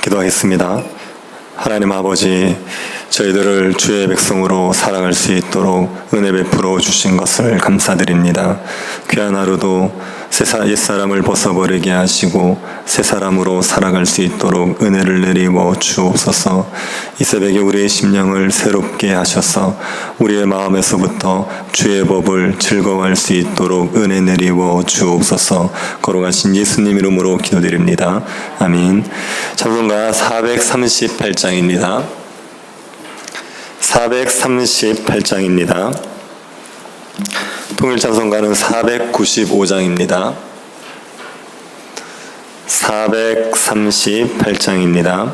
기도하겠습니다. 하나님 아버지, 저희들을 주의 백성으로 살아갈 수 있도록 은혜 베풀어 주신 것을 감사드립니다. 귀한 하루도 옛사람을 벗어버리게 하시고 새 사람으로 살아갈 수 있도록 은혜를 내리워 주옵소서. 이 새벽에 우리의 심령을 새롭게 하셔서 우리의 마음에서부터 주의 법을 즐거워할 수 있도록 은혜 내리워 주옵소서. 거룩하신 예수님 이름으로 기도드립니다. 아멘. 찬송가 438장입니다. 438장입니다. 통일찬송가는 495장입니다. 438장입니다.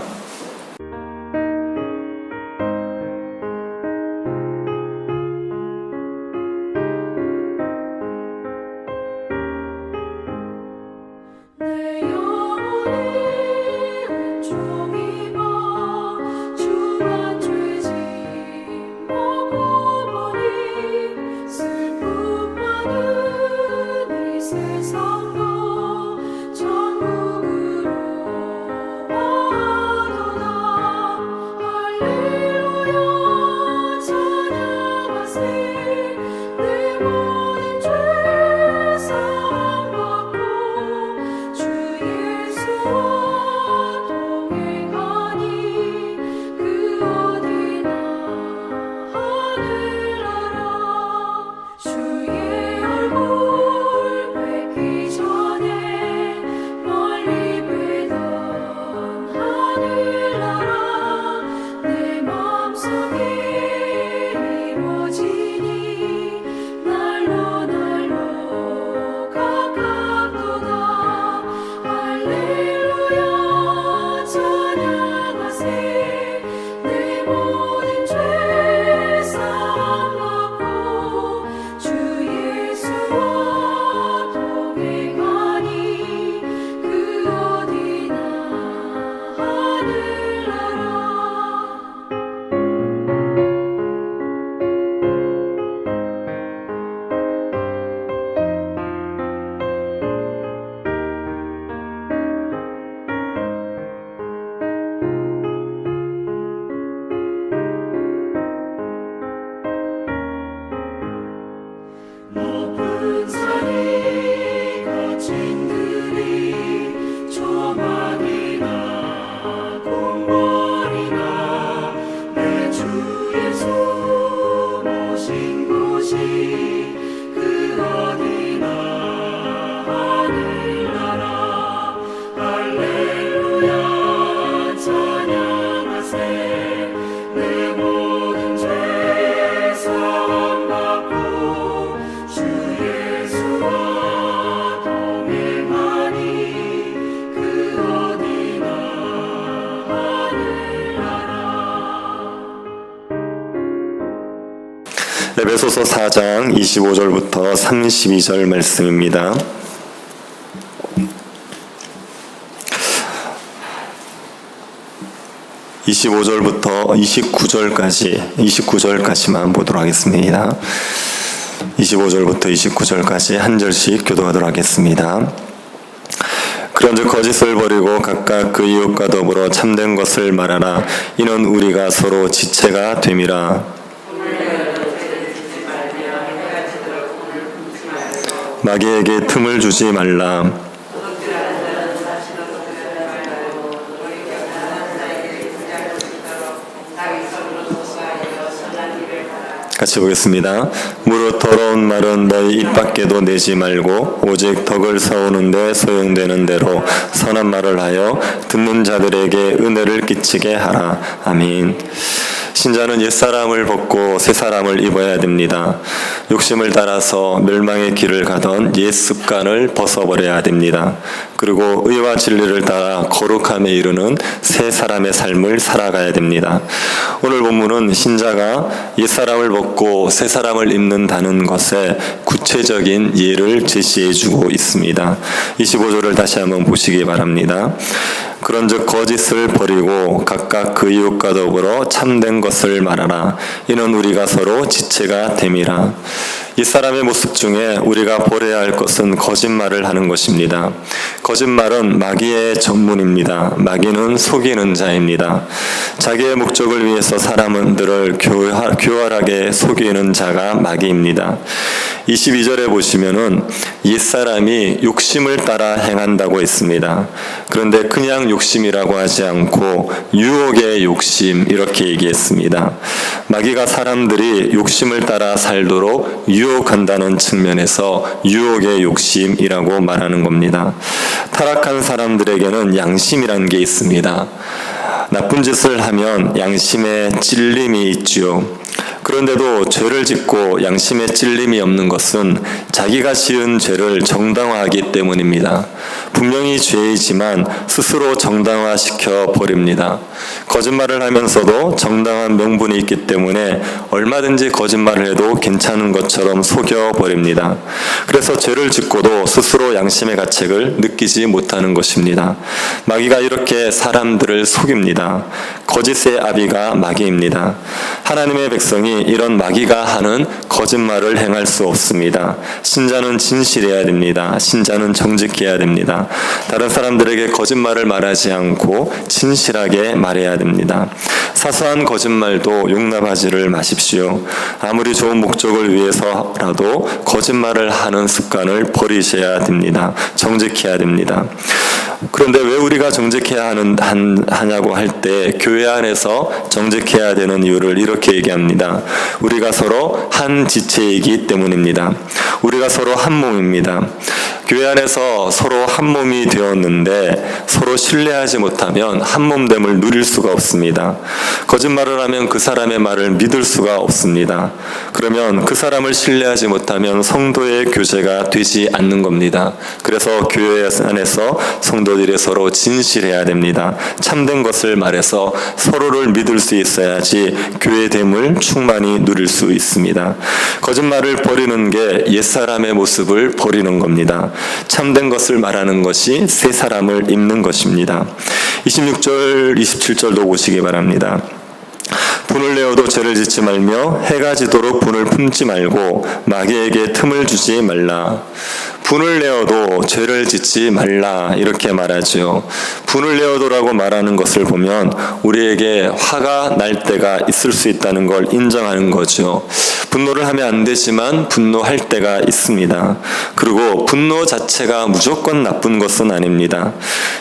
에베소서 4장 25절부터 32절 말씀입니다. (25절부터) 29절까지만 보도록 하겠습니다. 25절부터 29절까지 한 절씩 교도하도록 하겠습니다. 그런즉 거짓을 버리고 각각 그 이웃과 더불어 참된 것을 말하라. 이는 우리가 서로 지체가 됨이라. 마귀에게 틈을 주지 말라. 같이 보겠습니다. 무릇 더러운 말은 너희 입 밖에도 내지 말고 오직 덕을 쌓우는데 소용되는 대로 선한 말을 하여 듣는 자들에게 은혜를 끼치게 하라. 아멘. 신자는 옛사람을 벗고 새사람을 입어야 됩니다. 욕심을 따라서 멸망의 길을 가던 옛 습관을 벗어버려야 됩니다. 그리고 의와 진리를 따라 거룩함에 이르는 새 사람의 삶을 살아가야 됩니다. 오늘 본문은 신자가 옛사람을 벗고 새사람을 입는다는 것에 구체적인 예를 제시해주고 있습니다. 25절을 다시 한번 보시기 바랍니다. 그런즉 거짓을 버리고 각각 그 이웃과 더불어 참된 것을 말하라. 이는 우리가 서로 지체가 됨이라. 이 사람의 모습 중에 우리가 버려야 할 것은 거짓말을 하는 것입니다. 거짓말은 마귀의 전문입니다. 마귀는 속이는 자입니다. 자기의 목적을 위해서 사람들을 교활하게 속이는 자가 마귀입니다. 22절에 보시면은 옛사람이 욕심을 따라 행한다고 했습니다. 그런데 그냥 욕심이라고 하지 않고 유혹의 욕심 이렇게 얘기했습니다. 마귀가 사람들이 욕심을 따라 살도록 유혹한다는 측면에서 유혹의 욕심이라고 말하는 겁니다. 타락한 사람들에게는 양심이라는 게 있습니다. 나쁜 짓을 하면 양심에 찔림이 있지요. 그런데도 죄를 짓고 양심에 찔림이 없는 것은 자기가 지은 죄를 정당화하기 때문입니다. 분명히 죄이지만 스스로 정당화시켜 버립니다. 거짓말을 하면서도 정당한 명분이 있기 때문에 얼마든지 거짓말을 해도 괜찮은 것처럼 속여 버립니다. 그래서 죄를 짓고도 스스로 양심의 가책을 느끼지 못하는 것입니다. 마귀가 이렇게 사람들을 속입니다. 거짓의 아비가 마귀입니다. 하나님의 백성이 이런 마귀가 하는 거짓말을 행할 수 없습니다. 신자는 진실해야 됩니다. 신자는 정직해야 됩니다. 다른 사람들에게 거짓말을 말하지 않고 진실하게 말해야 됩니다. 사소한 거짓말도 용납하지를 마십시오. 아무리 좋은 목적을 위해서라도 거짓말을 하는 습관을 버리셔야 됩니다. 정직해야 됩니다. 그런데 왜 우리가 정직해야 하냐고 할 때 교회 안에서 정직해야 되는 이유를 이렇게 얘기합니다. 우리가 서로 한 지체이기 때문입니다. 우리가 서로 한 몸입니다. 교회 안에서 서로 한 몸이 되었는데 서로 신뢰하지 못하면 한 몸됨을 누릴 수가 없습니다. 거짓말을 하면 그 사람의 말을 믿을 수가 없습니다. 그러면 그 사람을 신뢰하지 못하면 성도의 교제가 되지 않는 겁니다. 그래서 교회 안에서 성도들이 서로 진실해야 됩니다. 참된 것을 말해서 서로를 믿을 수 있어야지 교회됨을 충만히 누릴 수 있습니다. 거짓말을 버리는 게 옛사람의 모습을 버리는 겁니다. 참된 것을 말하는 것이 새 사람을 입는 것입니다. 26절, 27절도 보시기 바랍니다. 분을 내어도 죄를 짓지 말며 해가 지도록 분을 품지 말고 마귀에게 틈을 주지 말라. 분을 내어도 죄를 짓지 말라 이렇게 말하죠. 분을 내어도라고 말하는 것을 보면 우리에게 화가 날 때가 있을 수 있다는 걸 인정하는 거죠. 분노를 하면 안 되지만 분노할 때가 있습니다. 그리고 분노 자체가 무조건 나쁜 것은 아닙니다.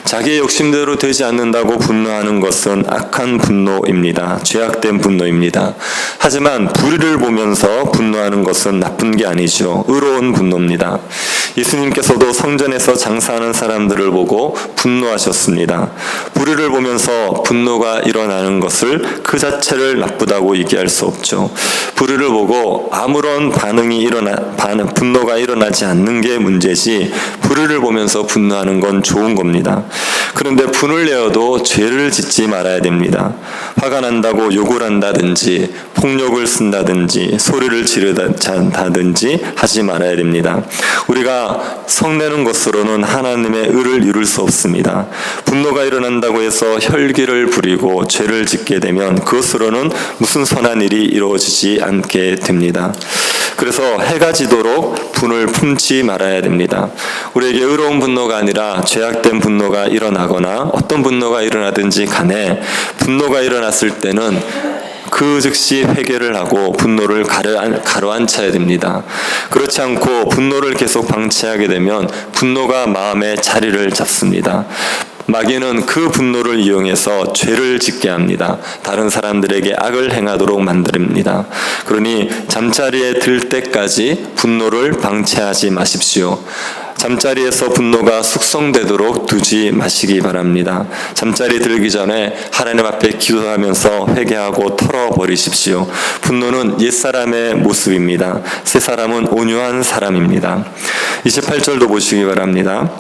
자기의 욕심대로 되지 않는다고 분노하는 것은 악한 분노입니다. 죄악된 분노입니다. 하지만 불의를 보면서 분노하는 것은 나쁜 게 아니죠. 의로운 분노입니다. 예수님께서도 성전에서 장사하는 사람들을 보고 분노하셨습니다. 불의를 보면서 분노가 일어나는 것을 그 자체를 나쁘다고 얘기할 수 없죠. 불의를 보고 아무런 분노가 일어나지 않는 게 문제지 불의를 보면서 분노하는 건 좋은 겁니다. 그런데 분을 내어도 죄를 짓지 말아야 됩니다. 화가 난다고 욕을 한다든지 폭력을 쓴다든지 소리를 지르다든지 하지 말아야 됩니다. 우리가 성내는 것으로는 하나님의 의를 이룰 수 없습니다. 분노가 일어난다고 해서 혈기를 부리고 죄를 짓게 되면 그것으로는 무슨 선한 일이 이루어지지 않게 됩니다. 그래서 해가 지도록 분을 품지 말아야 됩니다. 우리에게 의로운 분노가 아니라 죄악된 분노가 일어나거나 어떤 분노가 일어나든지 간에 분노가 일어났을 때는 그 즉시 회개를 하고 분노를 가라앉혀야 됩니다. 그렇지 않고 분노를 계속 방치하게 되면 분노가 마음에 자리를 잡습니다. 마귀는 그 분노를 이용해서 죄를 짓게 합니다. 다른 사람들에게 악을 행하도록 만듭니다. 그러니 잠자리에 들 때까지 분노를 방치하지 마십시오. 잠자리에서 분노가 숙성되도록 두지 마시기 바랍니다. 잠자리 들기 전에 하나님 앞에 기도하면서 회개하고 털어버리십시오. 분노는 옛사람의 모습입니다. 새 사람은 온유한 사람입니다. 28절도 보시기 바랍니다.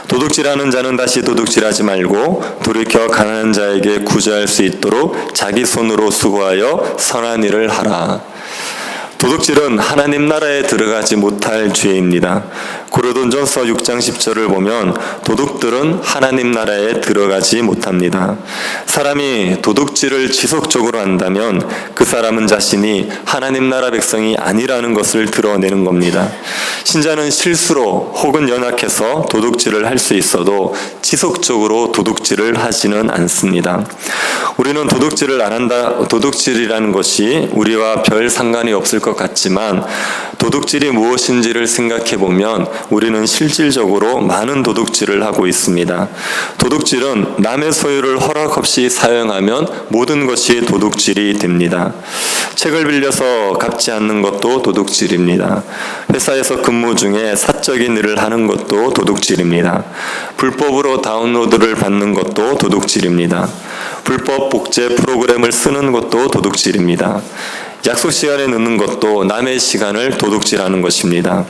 도둑질하는 자는 다시 도둑질하지 말고 돌이켜 가난한 자에게 구제할 수 있도록 자기 손으로 수고하여 선한 일을 하라. 도둑질은 하나님 나라에 들어가지 못할 죄입니다. 고린도전서 6장 10절을 보면 도둑들은 하나님 나라에 들어가지 못합니다. 사람이 도둑질을 지속적으로 한다면 그 사람은 자신이 하나님 나라 백성이 아니라는 것을 드러내는 겁니다. 신자는 실수로 혹은 연약해서 도둑질을 할 수 있어도 지속적으로 도둑질을 하지는 않습니다. 우리는 도둑질을 안 한다, 도둑질이라는 것이 우리와 별 상관이 없을 것 같지만 도둑질이 무엇인지를 생각해 보면 우리는 실질적으로 많은 도둑질을 하고 있습니다. 도둑질은 남의 소유를 허락 없이 사용하면 모든 것이 도둑질이 됩니다. 책을 빌려서 갚지 않는 것도 도둑질입니다. 회사에서 근무 중에 사적인 일을 하는 것도 도둑질입니다. 불법으로 다운로드를 받는 것도 도둑질입니다. 불법 복제 프로그램을 쓰는 것도 도둑질입니다. 약속 시간에 늦는 것도 남의 시간을 도둑질하는 것입니다.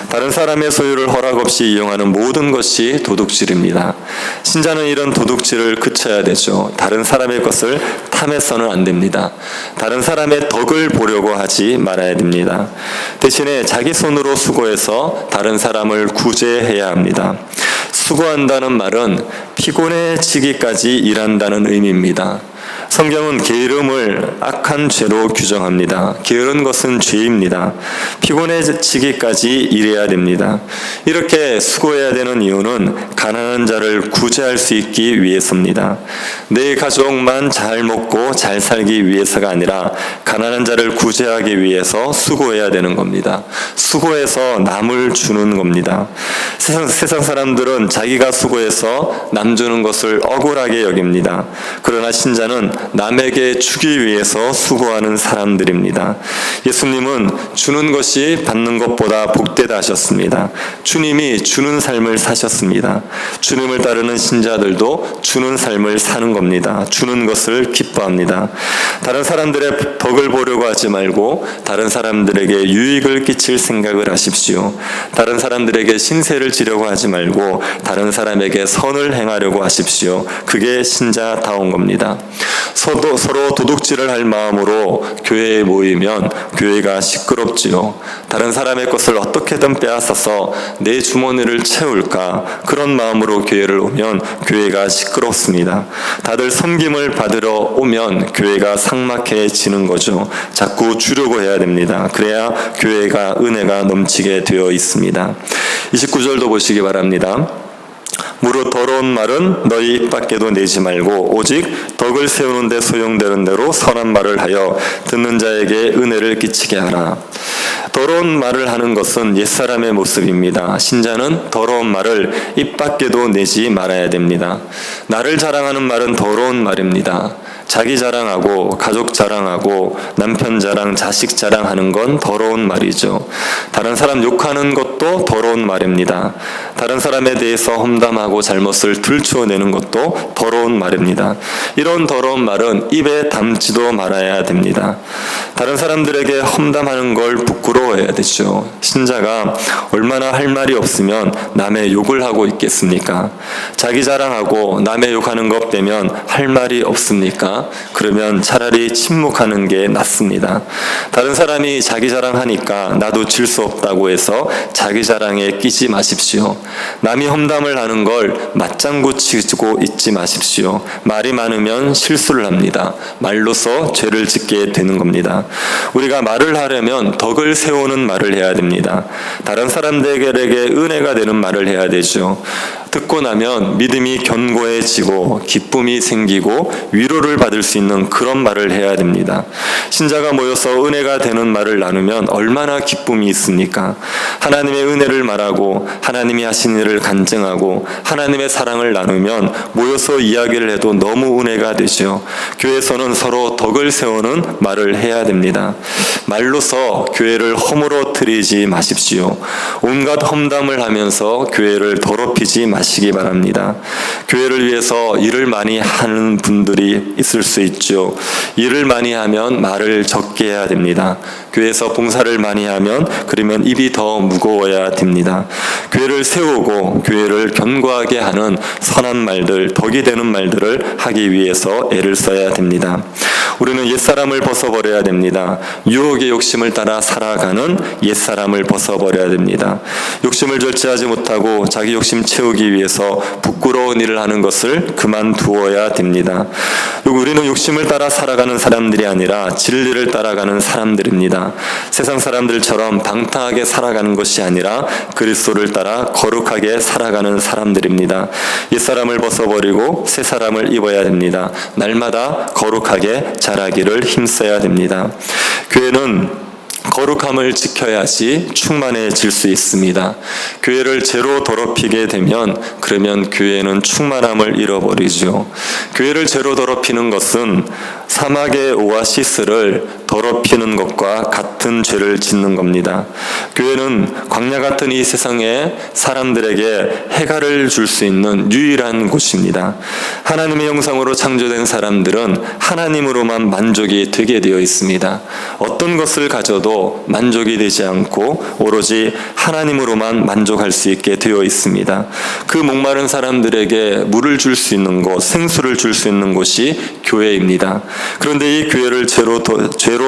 다른 사람의 소유를 허락 없이 이용하는 모든 것이 도둑질입니다. 신자는 이런 도둑질을 그쳐야 되죠. 다른 사람의 것을 탐해서는 안 됩니다. 다른 사람의 덕을 보려고 하지 말아야 됩니다. 대신에 자기 손으로 수고해서 다른 사람을 구제해야 합니다. 수고한다는 말은 피곤해지기까지 일한다는 의미입니다. 성경은 게으름을 악한 죄로 규정합니다. 게으른 것은 죄입니다. 피곤해지기까지 일해야 됩니다. 이렇게 수고해야 되는 이유는 가난한 자를 구제할 수 있기 위해서입니다. 내 가족만 잘 먹고 잘 살기 위해서가 아니라 가난한 자를 구제하기 위해서 수고해야 되는 겁니다. 수고해서 남을 주는 겁니다. 세상 사람들은 자기가 수고해서 남 주는 것을 억울하게 여깁니다. 그러나 신자는 남에게 주기 위해서 수고하는 사람들입니다. 예수님은 주는 것이 받는 것보다 복되다 하셨습니다. 주님이 주는 삶을 사셨습니다. 주님을 따르는 신자들도 주는 삶을 사는 겁니다. 주는 것을 기뻐합니다. 다른 사람들의 덕을 보려고 하지 말고 다른 사람들에게 유익을 끼칠 생각을 하십시오. 다른 사람들에게 신세를 지려고 하지 말고 다른 사람에게 선을 행하려고 하십시오. 그게 신자다운 겁니다. 서로 도둑질을 할 마음으로 교회에 모이면 교회가 시끄럽지요. 다른 사람의 것을 어떻게든 빼앗아서 내 주머니를 채울까, 그런 마음으로 교회를 오면 교회가 시끄럽습니다. 다들 섬김을 받으러 오면 교회가 삭막해지는 거죠. 자꾸 주려고 해야 됩니다. 그래야 교회가 은혜가 넘치게 되어 있습니다. 29절도 보시기 바랍니다. 무릇 더러운 말은 너희 입 밖에도 내지 말고 오직 덕을 세우는 데 소용되는 대로 선한 말을 하여 듣는 자에게 은혜를 끼치게 하라. 더러운 말을 하는 것은 옛사람의 모습입니다. 신자는 더러운 말을 입 밖에도 내지 말아야 됩니다. 나를 자랑하는 말은 더러운 말입니다. 자기 자랑하고 가족 자랑하고 남편 자랑, 자식 자랑하는 건 더러운 말이죠. 다른 사람 욕하는 것도 더러운 말입니다. 다른 사람에 대해서 험담하고 잘못을 들추어내는 것도 더러운 말입니다. 이런 더러운 말은 입에 담지도 말아야 됩니다. 다른 사람들에게 험담하는 걸 부끄러워해야 되죠. 신자가 얼마나 할 말이 없으면 남의 욕을 하고 있겠습니까? 자기 자랑하고 남의 욕하는 것 빼면 할 말이 없습니까? 그러면 차라리 침묵하는 게 낫습니다. 다른 사람이 자기 자랑하니까 나도 질 수 없다고 해서 자기 자랑에 끼지 마십시오. 남이 험담을 하는 걸 맞장구 치고 있지 마십시오. 말이 많으면 실수를 합니다. 말로서 죄를 짓게 되는 겁니다. 우리가 말을 하려면 덕을 세우는 말을 해야 됩니다. 다른 사람들에게 은혜가 되는 말을 해야 되죠. 듣고 나면 믿음이 견고해지고 기쁨이 생기고 위로를 받을 수 있는 그런 말을 해야 됩니다. 신자가 모여서 은혜가 되는 말을 나누면 얼마나 기쁨이 있습니까? 하나님의 은혜를 말하고 하나님이 하신 일을 간증하고 하나님의 사랑을 나누면 모여서 이야기를 해도 너무 은혜가 되죠. 교회에서는 서로 덕을 세우는 말을 해야 됩니다. 말로서 교회를 허물어뜨리지 마십시오. 온갖 험담을 하면서 교회를 더럽히지 마시기 바랍니다. 교회를 위해서 일을 많이 하는 분들이 있을 수 있죠. 일을 많이 하면 말을 적게 해야 됩니다. 교회에서 봉사를 많이 하면 그러면 입이 더 무거워야 됩니다. 교회를 세우고 교회를 견고하게 하는 선한 말들, 덕이 되는 말들을 하기 위해서 애를 써야 됩니다. 우리는 옛사람을 벗어버려야 됩니다. 유혹의 욕심을 따라 살아가는 옛사람을 벗어버려야 됩니다. 욕심을 절제하지 못하고 자기 욕심 채우기 위해서 부끄러운 일을 하는 것을 그만두어야 됩니다. 우리는 욕심을 따라 살아가는 사람들이 아니라 진리를 따라가는 사람들입니다. 세상 사람들처럼 방탕하게 살아가는 것이 아니라 그리스도를 따라 거룩하게 살아가는 사람들입니다. 옛사람을 벗어버리고 새 사람을 입어야 됩니다. 날마다 거룩하게 자라기를 힘써야 됩니다. 교회는 거룩함을 지켜야지 충만해질 수 있습니다. 교회를 죄로 더럽히게 되면 그러면 교회는 충만함을 잃어버리죠. 교회를 죄로 더럽히는 것은 사막의 오아시스를 더럽히는 것과 같은 죄를 짓는 겁니다. 교회는 광야 같은 이 세상에 사람들에게 해갈을 줄 수 있는 유일한 곳입니다. 하나님의 형상으로 창조된 사람들은 하나님으로만 만족이 되게 되어 있습니다. 어떤 것을 가져도 만족이 되지 않고 오로지 하나님으로만 만족할 수 있게 되어 있습니다. 그 목마른 사람들에게 물을 줄 수 있는 곳, 생수를 줄 수 있는 곳이 교회입니다. 그런데 이 교회를 죄로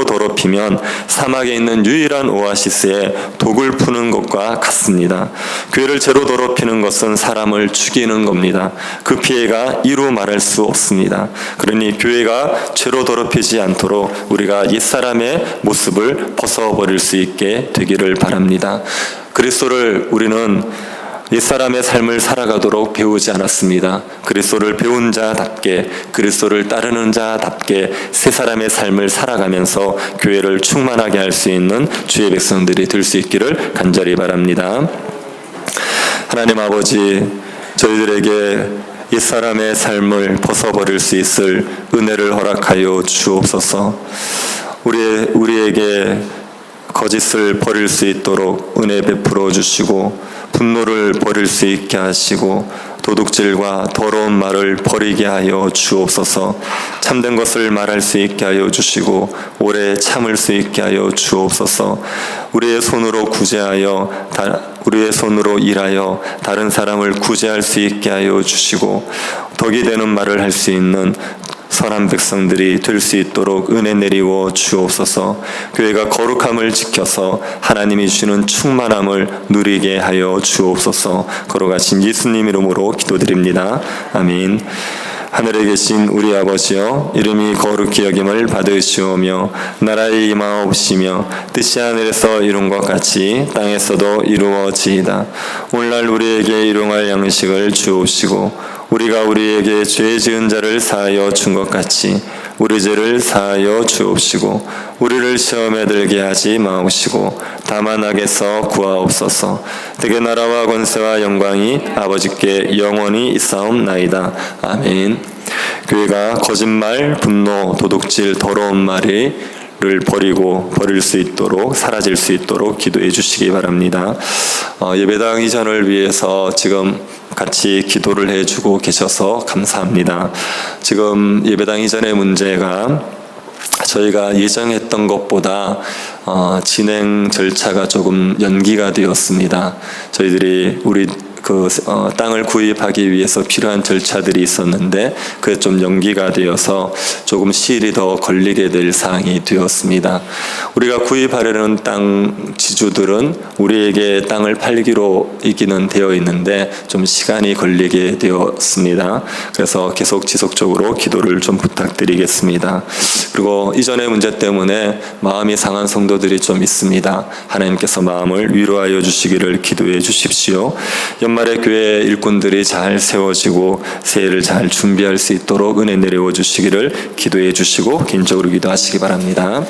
더럽히면 사막에 있는 유일한 오아시스에 독을 푸는 것과 같습니다. 교회를 죄로 더럽히는 것은 사람을 죽이는 겁니다. 그 피해가 이루 말할 수 없습니다. 그러니 교회가 죄로 더럽히지 않도록 우리가 옛사람의 모습을 벗어버릴 수 있게 되기를 바랍니다. 그리스도를 우리는 옛사람의 삶을 살아가도록 배우지 않았습니다. 그리스도를 배운 자답게, 그리스도를 따르는 자답게 새 사람의 삶을 살아가면서 교회를 충만하게 할 수 있는 주의 백성들이 될 수 있기를 간절히 바랍니다. 하나님 아버지, 저희들에게 옛사람의 삶을 벗어버릴 수 있을 은혜를 허락하여 주옵소서. 우리에게 거짓을 버릴 수 있도록 은혜 베풀어 주시고 분노를 버릴 수 있게 하시고 도둑질과 더러운 말을 버리게 하여 주옵소서. 참된 것을 말할 수 있게 하여 주시고 오래 참을 수 있게 하여 주옵소서. 우리의 손으로 일하여 다른 사람을 구제할 수 있게 하여 주시고 덕이 되는 말을 할 수 있는 선한 백성들이 될 수 있도록 은혜 내리워 주옵소서. 교회가 거룩함을 지켜서 하나님이 주시는 충만함을 누리게 하여 주옵소서. 걸어가신 예수님 이름으로 기도드립니다. 아멘. 하늘에 계신 우리 아버지여, 이름이 거룩히 여김을 받으시오며 나라의 임하옵시며 뜻이 하늘에서 이룬 것 같이 땅에서도 이루어지이다. 오늘날 우리에게 일용할 양식을 주옵시고 우리가 우리에게 죄 지은 자를 사하여 준 것 같이 우리 죄를 사하여 주옵시고 우리를 시험에 들게 하지 마옵시고 다만 악에서 구하옵소서. 대개 나라와 권세와 영광이 아버지께 영원히 있사옵나이다. 아멘. 교회가 거짓말, 분노, 도둑질, 더러운 말을 버릴 수 있도록, 사라질 수 있도록 기도해 주시기 바랍니다. 예배당 이전을 위해서 지금 같이 기도를 해주고 계셔서 감사합니다. 지금 예배당 이전의 문제가 저희가 예정했던 것보다 진행 절차가 조금 연기가 되었습니다. 저희들이 땅을 구입하기 위해서 필요한 절차들이 있었는데 그게 좀 연기가 되어서 조금 시일이 더 걸리게 될 사항이 되었습니다. 우리가 구입하려는 땅 지주들은 우리에게 땅을 팔기로 이기는 되어 있는데 좀 시간이 걸리게 되었습니다. 그래서 계속 지속적으로 기도를 좀 부탁드리겠습니다. 그리고 이전의 문제 때문에 마음이 상한 성도들이 좀 있습니다. 하나님께서 마음을 위로하여 주시기를 기도해 주십시오. 연말에 교회 일꾼들이 잘 세워지고 새해를 잘 준비할 수 있도록 은혜 내려워 주시기를 기도해 주시고 개인적으로 기도하시기 바랍니다.